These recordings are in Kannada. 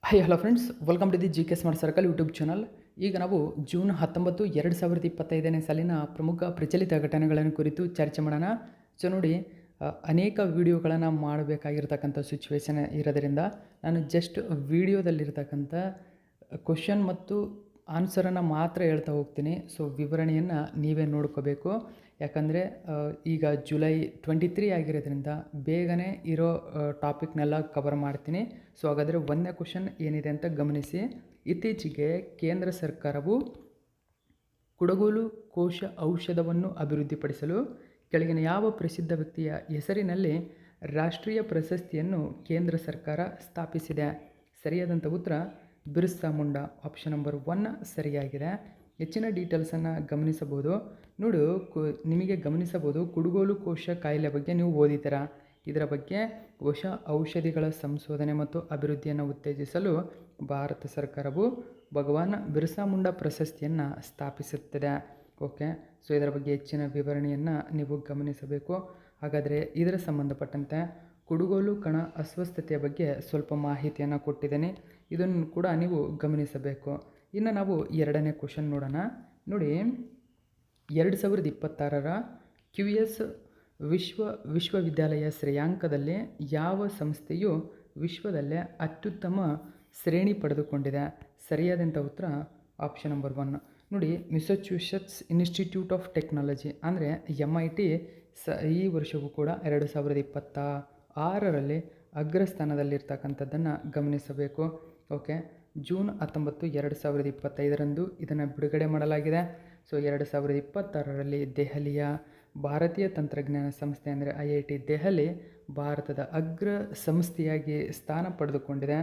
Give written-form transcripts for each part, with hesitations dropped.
Hi hello friends, welcome to the G K smart circle YouTube channel. ಈಗ ನಾವು ಜೂನ್ 19, 2025ನೇ ಸಾಲಿನ ಪ್ರಮುಖ ಪ್ರಚಲಿತ ಘಟನೆಗಳನ್ನು ಕುರಿತು ಚರ್ಚೆ ಮಾಡೋಣ. ಸೊ ನೋಡಿ, ಅನೇಕ ವೀಡಿಯೋಗಳನ್ನು ಮಾಡಬೇಕಾಗಿರ್ತಕ್ಕಂಥ ಸಿಚುವೇಶನ್ ಇರೋದರಿಂದ ನಾನು ಜಸ್ಟ್ ವೀಡಿಯೋದಲ್ಲಿರ್ತಕ್ಕಂಥ ಕ್ವಶನ್ ಮತ್ತು ಆನ್ಸರನ್ನು ಮಾತ್ರ ಹೇಳ್ತಾ ಹೋಗ್ತೀನಿ. ಸೊ ವಿವರಣೆಯನ್ನು ನೀವೇ ನೋಡ್ಕೋಬೇಕು. ಯಾಕಂದರೆ ಈಗ ಜುಲೈ 23 ಆಗಿರೋದ್ರಿಂದ ಬೇಗನೆ ಇರೋ ಟಾಪಿಕ್ನೆಲ್ಲ ಕವರ್ ಮಾಡ್ತೀನಿ. ಸೊ ಹಾಗಾದರೆ ಒಂದನೇ ಕ್ವಶನ್ ಏನಿದೆ ಅಂತ ಗಮನಿಸಿ. ಇತ್ತೀಚೆಗೆ ಕೇಂದ್ರ ಸರ್ಕಾರವು ಕುಡಗೋಲು ಕೋಶ ಔಷಧವನ್ನು ಅಭಿವೃದ್ಧಿಪಡಿಸಲು ಕೆಳಗಿನ ಯಾವ ಪ್ರಸಿದ್ಧ ವ್ಯಕ್ತಿಯ ಹೆಸರಿನಲ್ಲಿ ರಾಷ್ಟ್ರೀಯ ಪ್ರಶಸ್ತಿಯನ್ನು ಕೇಂದ್ರ ಸರ್ಕಾರ ಸ್ಥಾಪಿಸಿದೆ? ಸರಿಯಾದಂಥ ಉತ್ತರ ಬಿರ್ಸಾ ಮುಂಡಾ. ಆಪ್ಷನ್ ನಂಬರ್ 1 ಸರಿಯಾಗಿದೆ. ಹೆಚ್ಚಿನ ಡೀಟೇಲ್ಸನ್ನು ಗಮನಿಸಬಹುದು. ನೋಡು, ನಿಮಗೆ ಗಮನಿಸಬಹುದು, ಕುಡಗೋಲು ಕೋಶ ಕಾಯಿಲೆ ಬಗ್ಗೆ ನೀವು ಓದಿದ್ದೀರಾ. ಇದರ ಬಗ್ಗೆ ಹೊಸ ಔಷಧಿಗಳ ಸಂಶೋಧನೆ ಮತ್ತು ಅಭಿವೃದ್ಧಿಯನ್ನು ಉತ್ತೇಜಿಸಲು ಭಾರತ ಸರ್ಕಾರವು ಭಗವಾನ್ ಬಿರ್ಸಾ ಮುಂಡಾ ಪ್ರಶಸ್ತಿಯನ್ನು ಸ್ಥಾಪಿಸುತ್ತದೆ. ಓಕೆ, ಸೊ ಇದರ ಬಗ್ಗೆ ಹೆಚ್ಚಿನ ವಿವರಣೆಯನ್ನು ನೀವು ಗಮನಿಸಬೇಕು. ಹಾಗಾದರೆ ಇದರ ಸಂಬಂಧಪಟ್ಟಂತೆ ಕುಡಗೋಲು ಕಣ ಅಸ್ವಸ್ಥತೆಯ ಬಗ್ಗೆ ಸ್ವಲ್ಪ ಮಾಹಿತಿಯನ್ನು ಕೊಟ್ಟಿದ್ದೇನೆ. ಇದನ್ನು ಕೂಡ ನೀವು ಗಮನಿಸಬೇಕು. ಇನ್ನು ನಾವು ಎರಡನೇ ಕ್ವಶನ್ ನೋಡೋಣ. ನೋಡಿ, 2026ರ QS ವಿಶ್ವವಿದ್ಯಾಲಯ ಶ್ರೇಯಾಂಕದಲ್ಲಿ ಯಾವ ಸಂಸ್ಥೆಯು ವಿಶ್ವದಲ್ಲೇ ಅತ್ಯುತ್ತಮ ಶ್ರೇಣಿ ಪಡೆದುಕೊಂಡಿದೆ? ಸರಿಯಾದಂಥ ಉತ್ತರ ಆಪ್ಷನ್ ನಂಬರ್ 1. ನೋಡಿ, ಮೆಸಚೂಸೆಟ್ಸ್ ಇನ್ಸ್ಟಿಟ್ಯೂಟ್ ಆಫ್ ಟೆಕ್ನಾಲಜಿ ಅಂದರೆ MIT ಈ ವರ್ಷವೂ ಕೂಡ 2026ರಲ್ಲಿ ಅಗ್ರಸ್ಥಾನದಲ್ಲಿರ್ತಕ್ಕಂಥದ್ದನ್ನು ಗಮನಿಸಬೇಕು. ಓಕೆ, ಜೂನ್ 19, 2025ರಂದು ಇದನ್ನು ಬಿಡುಗಡೆ ಮಾಡಲಾಗಿದೆ. ಸೊ 2026ರಲ್ಲಿ ದೆಹಲಿಯ ಭಾರತೀಯ ತಂತ್ರಜ್ಞಾನ ಸಂಸ್ಥೆ ಅಂದರೆ IIT ದೆಹಲಿ ಭಾರತದ ಅಗ್ರ ಸಂಸ್ಥೆಯಾಗಿ ಸ್ಥಾನ ಪಡೆದುಕೊಂಡಿದೆ.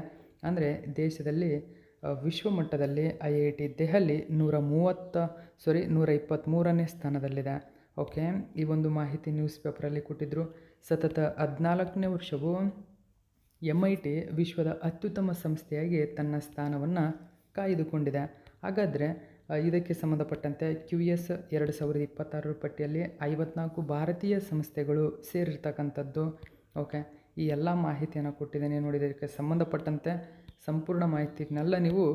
ಅಂದರೆ ದೇಶದಲ್ಲಿ ವಿಶ್ವಮಟ್ಟದಲ್ಲಿ IIT ದೆಹಲಿ 123ನೇ ಸ್ಥಾನದಲ್ಲಿದೆ. ಓಕೆ, ಈ ಒಂದು ಮಾಹಿತಿ ನ್ಯೂಸ್ ಪೇಪರಲ್ಲಿ ಕೊಟ್ಟಿದ್ದರು. ಸತತ 14ನೇ ವರ್ಷವೂ MIT ವಿಶ್ವದ ಅತ್ಯುತ್ತಮ ಸಂಸ್ಥೆಯಾಗಿ ತನ್ನ ಸ್ಥಾನವನ್ನು ಕಾಯ್ದುಕೊಂಡಿದೆ. ಹಾಗಾದರೆ ಇದಕ್ಕೆ ಸಂಬಂಧಪಟ್ಟಂತೆ QS 2026 ಪಟ್ಟಿಯಲ್ಲಿ 54 ಭಾರತೀಯ ಸಂಸ್ಥೆಗಳು ಸೇರಿರ್ತಕ್ಕಂಥದ್ದು. ಓಕೆ, ಈ ಎಲ್ಲ ಮಾಹಿತಿಯನ್ನು ಕೊಟ್ಟಿದ್ದೇನೆ. ನೋಡಿ, ಇದಕ್ಕೆ ಸಂಬಂಧಪಟ್ಟಂತೆ ಸಂಪೂರ್ಣ ಮಾಹಿತಿನೆಲ್ಲ ನೀವು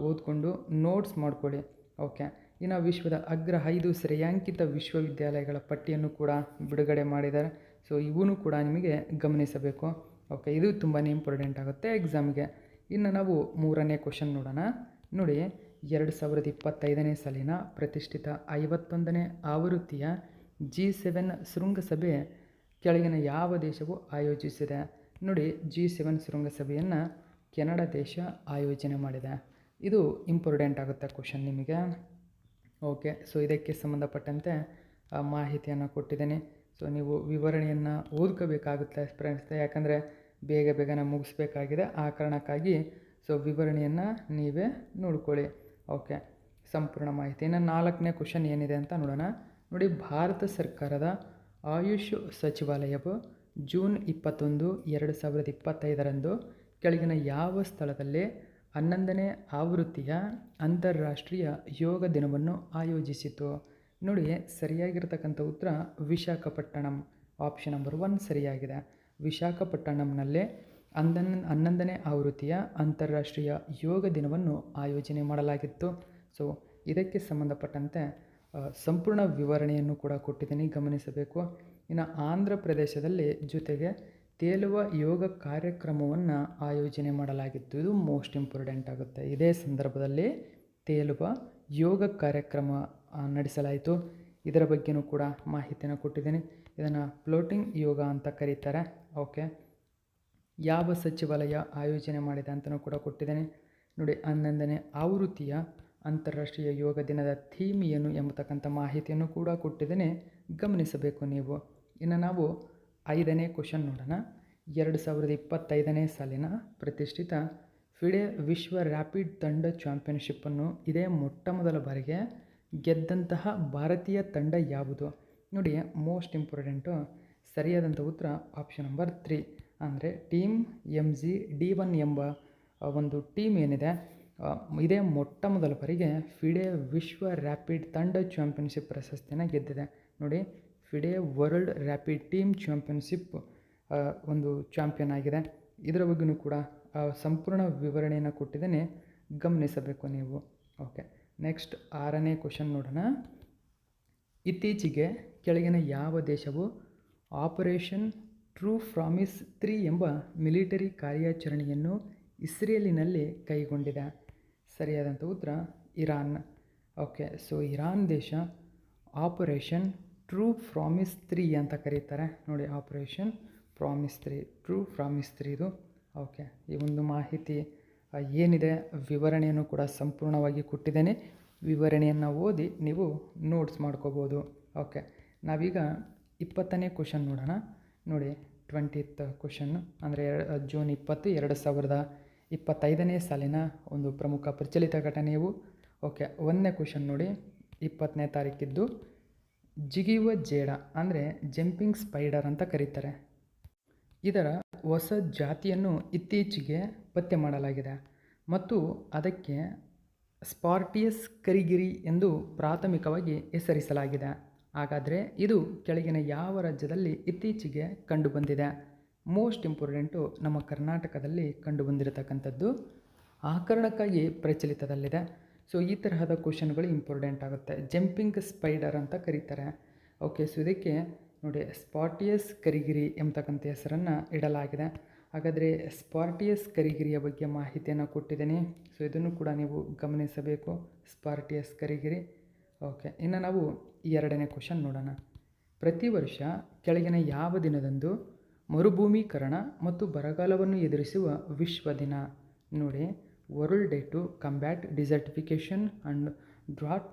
ಓದ್ಕೊಂಡು ನೋಟ್ಸ್ ಮಾಡ್ಕೊಳ್ಳಿ. ಓಕೆ, ಇನ್ನು ವಿಶ್ವದ ಅಗ್ರ 5 ಶ್ರೇಯಾಂಕಿತ ವಿಶ್ವವಿದ್ಯಾಲಯಗಳ ಪಟ್ಟಿಯನ್ನು ಕೂಡ ಬಿಡುಗಡೆ ಮಾಡಿದ್ದಾರೆ. ಸೊ ಇವನು ಕೂಡ ನಿಮಗೆ ಗಮನಿಸಬೇಕು. ಓಕೆ, ಇದು ತುಂಬಾ ಇಂಪಾರ್ಟೆಂಟ್ ಆಗುತ್ತೆ ಎಕ್ಸಾಮ್ಗೆ. ಇನ್ನು ನಾವು ಮೂರನೇ ಕ್ವಶನ್ ನೋಡೋಣ. ನೋಡಿ, 2025ನೇ ಸಾಲಿನ ಪ್ರತಿಷ್ಠಿತ 51ನೇ ಆವೃತ್ತಿಯ G7 ಶೃಂಗಸಭೆ ಕೆಳಗಿನ ಯಾವ ದೇಶವು ಆಯೋಜಿಸಿದೆ? ನೋಡಿ, G7 ಶೃಂಗಸಭೆಯನ್ನು ಕೆನಡಾ ದೇಶ ಆಯೋಜನೆ ಮಾಡಿದೆ. ಇದು ಇಂಪಾರ್ಟೆಂಟ್ ಆಗುತ್ತೆ ಕ್ವಶನ್ ನಿಮಗೆ. ಓಕೆ, ಸೊ ಇದಕ್ಕೆ ಸಂಬಂಧಪಟ್ಟಂತೆ ಮಾಹಿತಿಯನ್ನು ಕೊಟ್ಟಿದ್ದೇನೆ. ಸೊ ನೀವು ವಿವರಣೆಯನ್ನು ಓದ್ಕೋಬೇಕಾಗುತ್ತೆ ಫ್ರೆಂಡ್ಸ್, ಯಾಕಂದರೆ ಬೇಗನೆ ಮುಗಿಸ್ಬೇಕಾಗಿದೆ. ಆ ಕಾರಣಕ್ಕಾಗಿ ಸೊ ವಿವರಣೆಯನ್ನು ನೀವೇ ನೋಡ್ಕೊಳ್ಳಿ. ಓಕೆ, ಸಂಪೂರ್ಣ ಮಾಹಿತಿ. ಇನ್ನು ನಾಲ್ಕನೇ ಕ್ವಶನ್ ಏನಿದೆ ಅಂತ ನೋಡೋಣ. ನೋಡಿ, ಭಾರತ ಸರ್ಕಾರದ ಆಯುಷ್ ಸಚಿವಾಲಯವು ಜೂನ್ 21, 2025ರಂದು ಕೆಳಗಿನ ಯಾವ ಸ್ಥಳದಲ್ಲಿ 11ನೇ ಆವೃತ್ತಿಯ ಅಂತಾರಾಷ್ಟ್ರೀಯ ಯೋಗ ದಿನವನ್ನು ಆಯೋಜಿಸಿತು? ನೋಡಿ, ಸರಿಯಾಗಿರ್ತಕ್ಕಂಥ ಉತ್ತರ ವಿಶಾಖಪಟ್ಟಣಂ. ಆಪ್ಷನ್ ನಂಬರ್ 1 ಸರಿಯಾಗಿದೆ. ವಿಶಾಖಪಟ್ಟಣಂನಲ್ಲೇ 11ನೇ ಆವೃತ್ತಿಯ ಅಂತಾರಾಷ್ಟ್ರೀಯ ಯೋಗ ದಿನವನ್ನು ಆಯೋಜನೆ ಮಾಡಲಾಗಿತ್ತು. ಸೊ ಇದಕ್ಕೆ ಸಂಬಂಧಪಟ್ಟಂತೆ ಸಂಪೂರ್ಣ ವಿವರಣೆಯನ್ನು ಕೂಡ ಕೊಟ್ಟಿದ್ದೀನಿ, ಗಮನಿಸಬೇಕು. ಇನ್ನು ಆಂಧ್ರ ಪ್ರದೇಶದಲ್ಲಿ ಜೊತೆಗೆ ತೇಲುವ ಯೋಗ ಕಾರ್ಯಕ್ರಮವನ್ನು ಆಯೋಜನೆ ಮಾಡಲಾಗಿತ್ತು. ಇದು ಮೋಸ್ಟ್ ಇಂಪಾರ್ಟೆಂಟ್ ಆಗುತ್ತೆ. ಇದೇ ಸಂದರ್ಭದಲ್ಲಿ ತೇಲುವ ಯೋಗ ಕಾರ್ಯಕ್ರಮ ನಡೆಸಲಾಯಿತು. ಇದರ ಬಗ್ಗೆಯೂ ಕೂಡ ಮಾಹಿತಿಯನ್ನು ಕೊಟ್ಟಿದ್ದೀನಿ. ಇದನ್ನು ಫ್ಲೋಟಿಂಗ್ ಯೋಗ ಅಂತ ಕರೀತಾರೆ. ಓಕೆ, ಯಾವ ಸಚಿವಾಲಯ ಆಯೋಜನೆ ಮಾಡಿದೆ ಅಂತಲೂ ಕೂಡ ಕೊಟ್ಟಿದ್ದೇನೆ. ನೋಡಿ, 11ನೇ ಆವೃತ್ತಿಯ ಅಂತಾರಾಷ್ಟ್ರೀಯ ಯೋಗ ದಿನದ ಥೀಮ್ ಏನು ಎಂಬತಕ್ಕಂಥ ಮಾಹಿತಿಯನ್ನು ಕೂಡ ಕೊಟ್ಟಿದ್ದೇನೆ, ಗಮನಿಸಬೇಕು ನೀವು. ಇನ್ನು ನಾವು 5ನೇ ಕ್ವಶನ್ ನೋಡೋಣ. 2025ನೇ ಸಾಲಿನ ಪ್ರತಿಷ್ಠಿತ ಫಿಡೆ ವಿಶ್ವ ರ್ಯಾಪಿಡ್ ತಂಡ ಚಾಂಪಿಯನ್ಶಿಪ್ಪನ್ನು ಇದೇ ಮೊಟ್ಟ ಮೊದಲ ಬಾರಿಗೆ ಗೆದ್ದಂತಹ ಭಾರತೀಯ ತಂಡ ಯಾವುದು? ನೋಡಿ, ಮೋಸ್ಟ್ ಇಂಪಾರ್ಟೆಂಟು ಸರಿಯಾದಂಥ ಉತ್ತರ ಆಪ್ಷನ್ ನಂಬರ್ 3 ಅಂದರೆ ಟೀಮ್ MGD1 ಎಂಬ ಒಂದು ಟೀಮ್ ಏನಿದೆ, ಇದೇ ಮೊಟ್ಟ ಮೊದಲ ಬಾರಿಗೆ ಫಿಡೆ ವಿಶ್ವ ರ್ಯಾಪಿಡ್ ತಂಡ ಚಾಂಪಿಯನ್ಶಿಪ್ ಪ್ರಶಸ್ತಿಯನ್ನು ಗೆದ್ದಿದೆ. ನೋಡಿ, FIDE world rapid team championship ಒಂದು ಚಾಂಪಿಯನ್ ಆಗಿದೆ. ಇದರ ಬಗ್ಗೆಯೂ ಕೂಡ ಸಂಪೂರ್ಣ ವಿವರಣೆಯನ್ನು ಕೊಟ್ಟಿದ್ದೇನೆ, ಗಮನಿಸಬೇಕು ನೀವು. ಓಕೆ, ನೆಕ್ಸ್ಟ್ 6ನೇ ಕ್ವಶನ್ ನೋಡೋಣ. ಇತ್ತೀಚೆಗೆ ಕೆಳಗಿನ ಯಾವ ದೇಶವು ಆಪರೇಷನ್ ಟ್ರೂ ಪ್ರಾಮಿಸ್ 3 ಎಂಬ ಮಿಲಿಟರಿ ಕಾರ್ಯಾಚರಣೆಯನ್ನು ಇಸ್ರೇಲಿನಲ್ಲಿ ಕೈಗೊಂಡಿದೆ? ಸರಿಯಾದಂಥ ಉತ್ತರ ಇರಾನ್. ಓಕೆ, ಸೊ ಇರಾನ್ ದೇಶ ಆಪರೇಷನ್ ಟ್ರೂ ಪ್ರಾಮಿಸ್ 3 ಅಂತ ಕರೀತಾರೆ ನೋಡಿ. ಆಪರೇಷನ್ ಪ್ರಾಮಿಸ್ 3, ಟ್ರೂ ಪ್ರಾಮಿಸ್ 3 ಇದು. ಓಕೆ, ಈ ಒಂದು ಮಾಹಿತಿ ಏನಿದೆ ವಿವರಣೆಯನ್ನು ಕೂಡ ಸಂಪೂರ್ಣವಾಗಿ ಕೊಟ್ಟಿದ್ದೇನೆ. ವಿವರಣೆಯನ್ನು ಓದಿ ನೀವು ನೋಟ್ಸ್ ಮಾಡ್ಕೋಬೋದು. ಓಕೆ, ನಾವೀಗ 20ನೇ ಕ್ವಶನ್ ನೋಡೋಣ. ನೋಡಿ, 20th ಕ್ವಶನ್ ಅಂದರೆ ಜೂನ್ 20, 2025ನೇ ಸಾಲಿನ ಒಂದು ಪ್ರಮುಖ ಪ್ರಚಲಿತ ಘಟನೆಯು. ಓಕೆ, 1ನೇ ಕ್ವಶನ್ ನೋಡಿ, 20ನೇ ತಾರೀಕಿದ್ದು ಜಿಗಿಯುವ ಜೇಡ ಅಂದರೆ ಜಂಪಿಂಗ್ ಸ್ಪೈಡರ್ ಅಂತ ಕರೀತಾರೆ. ಇದರ ಹೊಸ ಜಾತಿಯನ್ನು ಇತ್ತೀಚೆಗೆ ಪತ್ತೆ ಮಾಡಲಾಗಿದೆ ಮತ್ತು ಅದಕ್ಕೆ ಸ್ಪಾರ್ಟಿಯಸ್ ಕರಿಗಿರಿ ಎಂದು ಪ್ರಾಥಮಿಕವಾಗಿ ಹೆಸರಿಸಲಾಗಿದೆ. ಹಾಗಾದರೆ ಇದು ಕೆಳಗಿನ ಯಾವ ರಾಜ್ಯದಲ್ಲಿ ಇತ್ತೀಚೆಗೆ ಕಂಡುಬಂದಿದೆ? ಮೋಸ್ಟ್ ಇಂಪಾರ್ಟೆಂಟು, ನಮ್ಮ ಕರ್ನಾಟಕದಲ್ಲಿ ಕಂಡುಬಂದಿರತಕ್ಕಂಥದ್ದು. ಆ ಕಾರಣಕ್ಕಾಗಿ ಪ್ರಚಲಿತದಲ್ಲಿದೆ. ಸೊ ಈ ತರಹದ ಕ್ವಶನ್ಗಳು ಇಂಪಾರ್ಟೆಂಟ್ ಆಗುತ್ತೆ. ಜಂಪಿಂಗ್ ಸ್ಪೈಡರ್ ಅಂತ ಕರೀತಾರೆ. ಓಕೆ, ಸೊ ಇದಕ್ಕೆ ನೋಡಿ ಸ್ಪಾರ್ಟಿಯಸ್ ಕರಿಗಿರಿ ಎಂಬತಕ್ಕಂಥ ಹೆಸರನ್ನು ಇಡಲಾಗಿದೆ. ಹಾಗಾದರೆ ಸ್ಪಾರ್ಟಿಯಸ್ ಕರಿಗಿರಿಯ ಬಗ್ಗೆ ಮಾಹಿತಿಯನ್ನು ಕೊಟ್ಟಿದ್ದೀನಿ. ಸೊ ಇದನ್ನು ಕೂಡ ನೀವು ಗಮನಿಸಬೇಕು, ಸ್ಪಾರ್ಟಿಯಸ್ ಕರಿಗಿರಿ. ಓಕೆ, ಇನ್ನು ನಾವು 2ನೇ ಕ್ವಶನ್ ನೋಡೋಣ. ಪ್ರತಿ ವರ್ಷ ಕೆಳಗಿನ ಯಾವ ದಿನದಂದು ಮರುಭೂಮೀಕರಣ ಮತ್ತು ಬರಗಾಲವನ್ನು ಎದುರಿಸುವ ವಿಶ್ವ ದಿನ? ನೋಡಿ, world day to combat desertification and drought.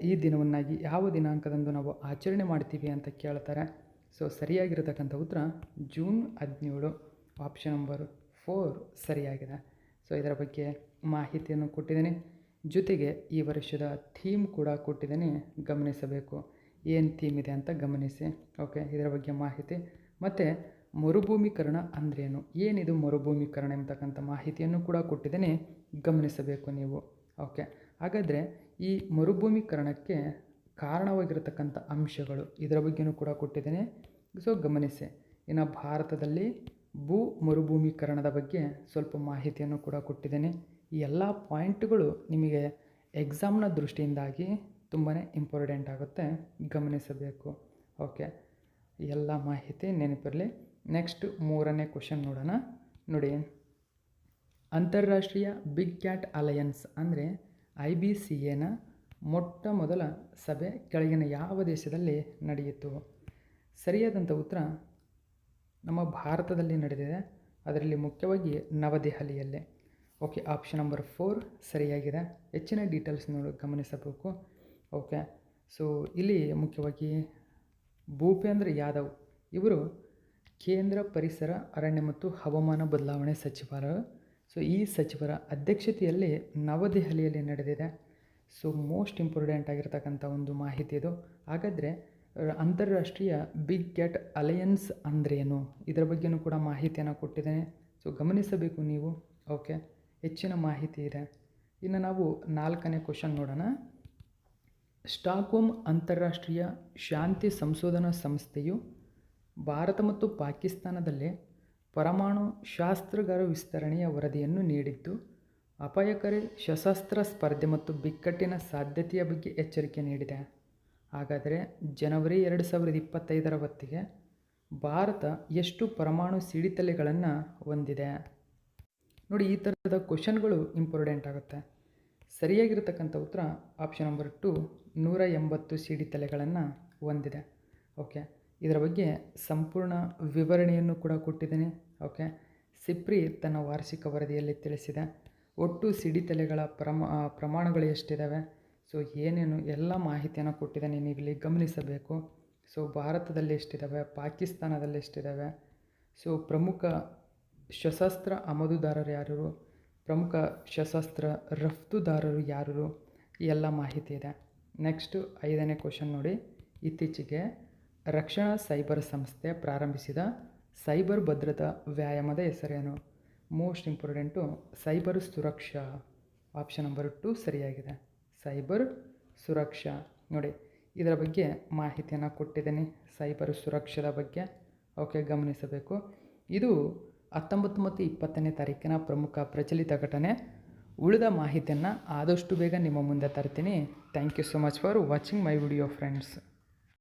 ಈ ದಿನವನ್ನಾಗಿ ಯಾವ ದಿನಾಂಕದಂದು ನಾವು ಆಚರಣೆ ಮಾಡ್ತೀವಿ ಅಂತ ಕೇಳ್ತಾರೆ. ಸೊ ಸರಿಯಾಗಿರತಕ್ಕಂಥ ಉತ್ತರ ಜೂನ್ 17. ಆಪ್ಷನ್ ನಂಬರ್ 4 ಸರಿಯಾಗಿದೆ. ಸೊ ಇದರ ಬಗ್ಗೆ ಮಾಹಿತಿಯನ್ನು ಕೊಟ್ಟಿದ್ದೀನಿ. ಜೊತೆಗೆ ಈ ವರ್ಷದ ಥೀಮ್ ಕೂಡ ಕೊಟ್ಟಿದ್ದೀನಿ, ಗಮನಿಸಬೇಕು. ಏನು ಥೀಮ್ ಇದೆ ಅಂತ ಗಮನಿಸಿ. ಓಕೆ, ಇದರ ಬಗ್ಗೆ ಮಾಹಿತಿ ಮತ್ತು ಮರುಭೂಮೀಕರಣ ಅಂದ್ರೇನು, ಏನಿದು ಮರುಭೂಮೀಕರಣ ಎಂಬತಕ್ಕಂಥ ಮಾಹಿತಿಯನ್ನು ಕೂಡ ಕೊಟ್ಟಿದ್ದೀನಿ, ಗಮನಿಸಬೇಕು ನೀವು. ಓಕೆ, ಹಾಗಾದರೆ ಈ ಮರುಭೂಮೀಕರಣಕ್ಕೆ ಕಾರಣವಾಗಿರತಕ್ಕಂಥ ಅಂಶಗಳು ಇದರ ಬಗ್ಗೆಯೂ ಕೂಡ ಕೊಟ್ಟಿದ್ದೇನೆ. ಸೊ ಗಮನಿಸಿ. ಇನ್ನು ಭಾರತದಲ್ಲಿ ಭೂ ಮರುಭೂಮೀಕರಣದ ಬಗ್ಗೆ ಸ್ವಲ್ಪ ಮಾಹಿತಿಯನ್ನು ಕೂಡ ಕೊಟ್ಟಿದ್ದೇನೆ. ಈ ಎಲ್ಲ ಪಾಯಿಂಟ್ಗಳು ನಿಮಗೆ ಎಕ್ಸಾಮ್ನ ದೃಷ್ಟಿಯಿಂದಾಗಿ ತುಂಬಾ ಇಂಪಾರ್ಟೆಂಟ್ ಆಗುತ್ತೆ, ಗಮನಿಸಬೇಕು. ಓಕೆ, ಎಲ್ಲ ಮಾಹಿತಿ ನೆನಪಿರಲಿ. ನೆಕ್ಸ್ಟ್ 3ನೇ ಕ್ವಶನ್ ನೋಡೋಣ. ನೋಡಿ, ಅಂತಾರಾಷ್ಟ್ರೀಯ ಬಿಗ್ ಕ್ಯಾಟ್ ಅಲಯನ್ಸ್ ಅಂದರೆ IBCAನ ಮೊಟ್ಟ ಮೊದಲ ಸಭೆ ಕೆಳಗಿನ ಯಾವ ದೇಶದಲ್ಲಿ ನಡೆಯಿತು? ಸರಿಯಾದಂಥ ಉತ್ತರ ನಮ್ಮ ಭಾರತದಲ್ಲಿ ನಡೆದಿದೆ, ಅದರಲ್ಲಿ ಮುಖ್ಯವಾಗಿ ನವದೆಹಲಿಯಲ್ಲಿ. ಓಕೆ, ಆಪ್ಷನ್ ನಂಬರ್ 4 ಸರಿಯಾಗಿದೆ. ಹೆಚ್ಚಿನ ಡೀಟೇಲ್ಸ್ ಗಮನಿಸಬೇಕು. ಓಕೆ, ಸೊ ಇಲ್ಲಿ ಮುಖ್ಯವಾಗಿ ಭೂಪೇಂದ್ರ ಯಾದವ್ ಇವರು ಕೇಂದ್ರ ಪರಿಸರ, ಅರಣ್ಯ ಮತ್ತು ಹವಾಮಾನ ಬದಲಾವಣೆ ಸಚಿವರು. ಸೊ ಈ ಸಚಿವರ ಅಧ್ಯಕ್ಷತೆಯಲ್ಲಿ ನವದೆಹಲಿಯಲ್ಲಿ ನಡೆದಿದೆ. ಸೊ ಮೋಸ್ಟ್ ಇಂಪಾರ್ಟೆಂಟ್ ಆಗಿರ್ತಕ್ಕಂಥ ಒಂದು ಮಾಹಿತಿ ಇದು. ಹಾಗಾದರೆ ಅಂತಾರಾಷ್ಟ್ರೀಯ ಬಿಗ್ ಕ್ಯಾಟ್ ಅಲಯನ್ಸ್ ಅಂದ್ರೇನು, ಇದರ ಬಗ್ಗೆಯೂ ಕೂಡ ಮಾಹಿತಿಯನ್ನು ಕೊಟ್ಟಿದ್ದೇನೆ. ಸೊ ಗಮನಿಸಬೇಕು ನೀವು. ಓಕೆ, ಹೆಚ್ಚಿನ ಮಾಹಿತಿ ಇದೆ. ಇನ್ನು ನಾವು 4ನೇ ಕ್ವಶನ್ ನೋಡೋಣ. ಸ್ಟಾಕ್ಹೋಮ್ ಅಂತಾರಾಷ್ಟ್ರೀಯ ಶಾಂತಿ ಸಂಶೋಧನಾ ಸಂಸ್ಥೆಯು ಭಾರತ ಮತ್ತು ಪಾಕಿಸ್ತಾನದಲ್ಲಿ ಪರಮಾಣು ಶಸ್ತ್ರಾಗಾರ ವಿಸ್ತರಣೆಯ ವರದಿಯನ್ನು ನೀಡಿದ್ದು, ಅಪಾಯಕಾರಿ ಶಸ್ತ್ರಾಸ್ತ್ರ ಸ್ಪರ್ಧೆ ಮತ್ತು ಬಿಕ್ಕಟ್ಟಿನ ಸಾಧ್ಯತೆಯ ಬಗ್ಗೆ ಎಚ್ಚರಿಕೆ ನೀಡಿದೆ. ಹಾಗಾದರೆ ಜನವರಿ 2025ರ ಹೊತ್ತಿಗೆ ಭಾರತ ಎಷ್ಟು ಪರಮಾಣು ಸಿಡಿತಲೆಗಳನ್ನು ಹೊಂದಿದೆ? ನೋಡಿ, ಈ ಥರದ ಕ್ವಶನ್ಗಳು ಇಂಪಾರ್ಟೆಂಟ್ ಆಗುತ್ತೆ. ಸರಿಯಾಗಿರ್ತಕ್ಕಂಥ ಉತ್ತರ ಆಪ್ಷನ್ ನಂಬರ್ 2 180 ಸಿಡಿತಲೆಗಳನ್ನು ಹೊಂದಿದೆ. ಓಕೆ, ಇದರ ಬಗ್ಗೆ ಸಂಪೂರ್ಣ ವಿವರಣೆಯನ್ನು ಕೂಡ ಕೊಟ್ಟಿದ್ದೇನೆ. ಓಕೆ, ಸಿಪ್ರಿ ತನ್ನ ವಾರ್ಷಿಕ ವರದಿಯಲ್ಲಿ ತಿಳಿಸಿದೆ ಒಟ್ಟು ಸಿಡಿತಲೆಗಳ ಪ್ರಮಾಣಗಳು ಎಷ್ಟಿದ್ದಾವೆ. ಸೊ ಏನೇನು ಎಲ್ಲ ಮಾಹಿತಿಯನ್ನು ಕೊಟ್ಟಿದ್ದೇನೆ, ನೀವಿಲ್ಲಿ ಗಮನಿಸಬೇಕು. ಸೊ ಭಾರತದಲ್ಲಿ ಎಷ್ಟಿದ್ದಾವೆ, ಪಾಕಿಸ್ತಾನದಲ್ಲಿ ಎಷ್ಟಿದ್ದಾವೆ, ಸೊ ಪ್ರಮುಖ ಶಸ್ತ್ರಾಸ್ತ್ರ ಆಮದುದಾರರು ಯಾರು, ಪ್ರಮುಖ ಶಸ್ತ್ರಾಸ್ತ್ರ ರಫ್ತುದಾರರು ಯಾರು, ಈ ಎಲ್ಲ ಮಾಹಿತಿ ಇದೆ. ನೆಕ್ಸ್ಟು 5ನೇ ಕ್ವಶನ್ ನೋಡಿ. ಇತ್ತೀಚೆಗೆ ರಕ್ಷಣಾ ಸೈಬರ್ ಸಂಸ್ಥೆ ಪ್ರಾರಂಭಿಸಿದ ಸೈಬರ್ ಭದ್ರತಾ ವ್ಯಾಯಾಮದ ಹೆಸರೇನು? ಮೋಸ್ಟ್ ಇಂಪಾರ್ಟೆಂಟು ಸೈಬರ್ ಸುರಕ್ಷಾ. ಆಪ್ಷನ್ ನಂಬರ್ 2 ಸರಿಯಾಗಿದೆ, ಸೈಬರ್ ಸುರಕ್ಷಾ. ನೋಡಿ, ಇದರ ಬಗ್ಗೆ ಮಾಹಿತಿಯನ್ನು ಕೊಟ್ಟಿದ್ದೀನಿ, ಸೈಬರ್ ಸುರಕ್ಷದ ಬಗ್ಗೆ. ಓಕೆ, ಗಮನಿಸಬೇಕು. ಇದು 19 ಮತ್ತು 20ನೇ ತಾರೀಕಿನ ಪ್ರಮುಖ ಪ್ರಚಲಿತ ಘಟನೆ. ಉಳಿದ ಮಾಹಿತಿಯನ್ನು ಆದಷ್ಟು ಬೇಗ ನಿಮ್ಮ ಮುಂದೆ ತರ್ತೀನಿ. Thank you so much for watching my video friends.